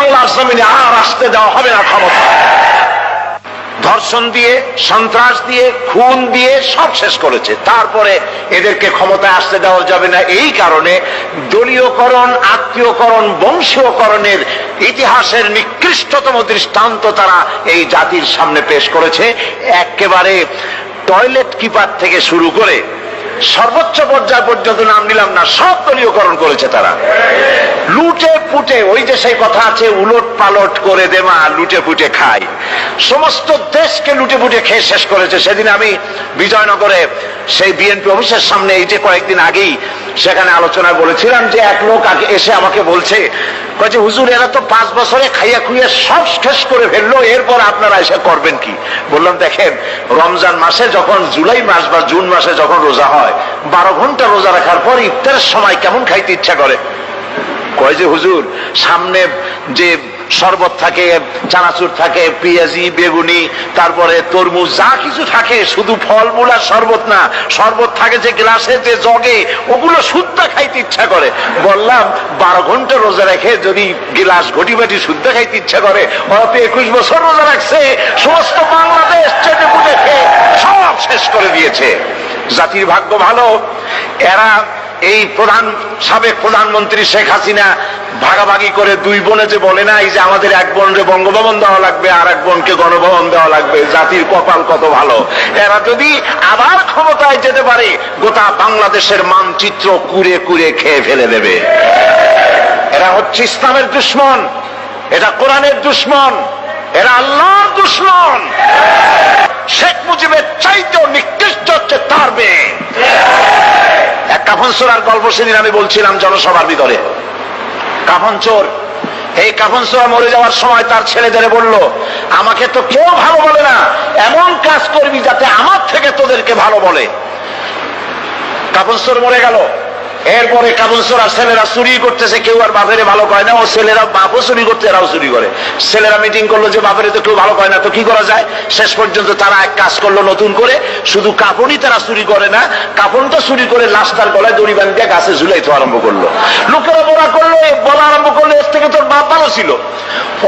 আল্লাহর জমিনে আর আসতে দেওয়া হবে না ক্ষমতা। ধর্ষণ দিয়ে, সন্ত্রাস দিয়ে, খুন দিয়ে সব শেষ করেছে। তারপরে এদেরকে ক্ষমতায় আসতে দেওয়া যাবে না, এই কারণে দলীয়করণ, আত্মীয়করণ, বংশীয়করণের ইতিহাসের নিকৃষ্টতম দৃষ্টান্ত তারা এই জাতির সামনে পেশ করেছে। একেবারে টয়লেট কিপার থেকে শুরু করে সর্বোচ্চ পর্যায় পর্যন্ত নাম নিলাম না, সব দলীয়করণ করেছে তারা। লুটে পুটে, ওই যে সেই কথা আছে, উলট পালট করে দেমা লুটে পুটে খায়, সমস্ত দেশকে লুটে পুটে খেয়ে শেষ করেছে। সেদিন আমি বিজয়নগরে সেই বিএনপি অফিসের সামনে, এই যে কয়েকদিন আগেই সেখানে আলোচনায় বলেছিলাম যে এক লোক আগে এসে আমাকে বলছে, কয়েছে হুজুর এরা তো 5 বছরে খাইয়া খুইয়া সব শেষ করে ফেললো, এরপর আপনারা এসে করবেন কি? বললাম দেখেন, রমজান মাসে যখন, জুলাই মাস বা জুন মাসে যখন রোজা হয়, 12 ঘন্টা রোজা রাখার পর ইফতারের সময় কেমন খাইতে ইচ্ছা করে? কয় যে হুজুর সামনে যে শরবত থাকে, চানাচুর থাকে, পেঁয়াজি, বেগুনি, তারপরে তরমুজ, যা কিছু থাকে, শুধু ফলমূল আর শরবত না, শরবত থাকে যে গ্লাসে, যে জগে, ওগুলো শুদ্ধা খাইতে ইচ্ছা করে। বললাম 12 ঘন্টা রোজা রেখে যদি গ্লাস ঘটি বাটি শুদ্ধা খাইতে ইচ্ছা করে, ওরা তো 21 বছর রোজা রাখছে, সমস্ত বাংলাদেশ চেটে পুটে খেয়ে সব শেষ করে দিয়েছে। জাতির ভাগ্য ভালো, এরা এই সাবেক প্রধানমন্ত্রী শেখ হাসিনা ভাগাভাগি করে 2 বোনে যে বলে না, এই যে আমাদের এক বোনকে বঙ্গভবন দেওয়া লাগবে আর এক বোনকে গণভবন দেওয়া লাগবে, জাতির কপাল কত ভালো। এরা যদি আবার ক্ষমতায় যেতে পারে, গোটা বাংলাদেশের মানচিত্র কুড়ে কুড়ে খেয়ে ফেলে দেবে। এরা হচ্ছে ইসলামের দুশমন, এটা কোরআনের দুশমন, এরা আল্লাহর দুশমন। শেখ মুজিবের চাইতেও নিকৃষ্ট হচ্ছে তার মেয়ে। এক কাফন চোরার গল্প সেদিন আমি বলছিলাম জনসভার ভিতরে। কাফন চোর, এই কাফন চোরা মরে যাওয়ার সময় তার ছেলেদের বলল, আমাকে তো কেউ ভালো বলে না, এমন কাজ করবি যাতে আমার থেকে তোদেরকে ভালো বলে। কাফন চোর মরে গেল। এরপরে কাফন চোর আর ছেলেরা চুরি করতেছে, কেউ আর বাপেরে ভালো কয় না, ও ছেলেরা বাপও চুরি করতে, এরাও চুরি করে। ছেলেরা মিটিং করলো যে বাপেরে তো কেউ ভালো কয় না, তো কি করা যায়? শেষ পর্যন্ত তারা এক কাজ করলো নতুন করে, শুধু কাপড়ই তারা চুরি করে না, কাপড়টা চুরি করে লাশটার গলায় দড়ি বাঁধিয়ে গাছে ঝুলাইতে আরম্ভ করলো। লোকেরা বলা আরম্ভ করলো, এর থেকে তোর বাপ ভালো ছিল।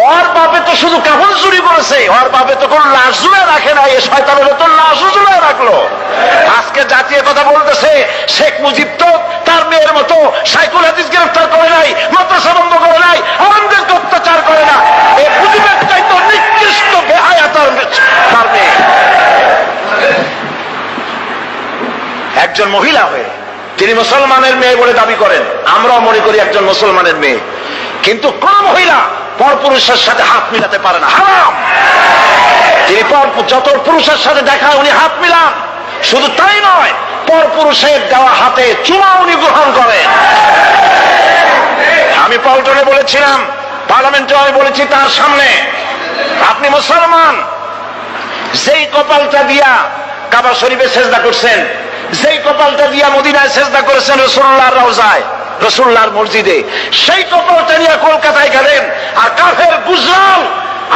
ওর বাপে তো শুধু কাপড় চুরি করেছে, ওর বাপে তো কোন লাশ ঝুলে রাখে না, এ শয়তানের তো লাশও ঝুলে রাখলো। আজকে জাতীয় কথা বলতেছে, শেখ মুজিব তো তার মেয়ের মতো সাইকুল হাদিস গ্রেফতার করে নাই, মাদ্রাসা বন্ধ করে নাই, আলেমদেরকে অত্যাচার করে না। এই মুজিবের চাইতে নিকৃষ্ট বেহায়া তার মেয়ে। একজন মহিলা হয়ে তিনি মুসলমানের মেয়ে বলে দাবি করেন, আমরাও মনে করি একজন মুসলমানের মেয়ে, কিন্তু কোন মহিলা পরপুরুষের সাথে হাত মিলাতে পারে না, হারাম। তিনি যত পুরুষের সাথে দেখা উনি হাত মিলান, শুধু তাই নয়, পরপুরুষের দেওয়া হাতে চুমা উনি গ্রহণ করেন। আমি পল্টনে বলেছিলাম, পার্লামেন্টে আমি বলেছি তার সামনে, আপনি মুসলমান, যেই কপালটা দিয়া কাবা শরীফে সেজদা করছেন, যেই কপালটা দিয়া মদিনায় সেজদা করেছেন রাসূলুল্লাহর রওজায়, রাসূলুল্লাহর মসজিদে, সেই কপালটা নিয়ে কলকাতায় গেলেন, আর কাফের গুজরাল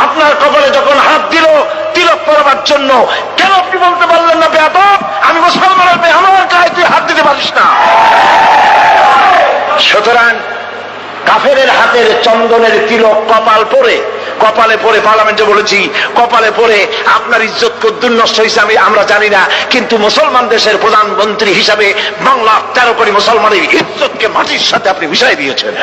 আপনার কপালে যখন হাত দিল তিলক পরাবার জন্য, কেন আপনি বলতে পারলেন না, বেয়াদব, আমি মুসলমানের মেয়ে, আমার গায়ে তুই হাত দিতে পারিস না? সুতরাং কাফেরের হাতের চন্দনের তিলক কপালে পরে পার্লামেন্টে বলেছি, কপালে পরে আপনার ইজ্জত কদ্দুর নষ্ট হয়েছে আমরা জানি না, কিন্তু মুসলমান দেশের প্রধানমন্ত্রী হিসাবে বাংলার 13 কোটি মুসলমানের ইজ্জতকে মাটির সাথে আপনি মিশাই দিয়েছেন।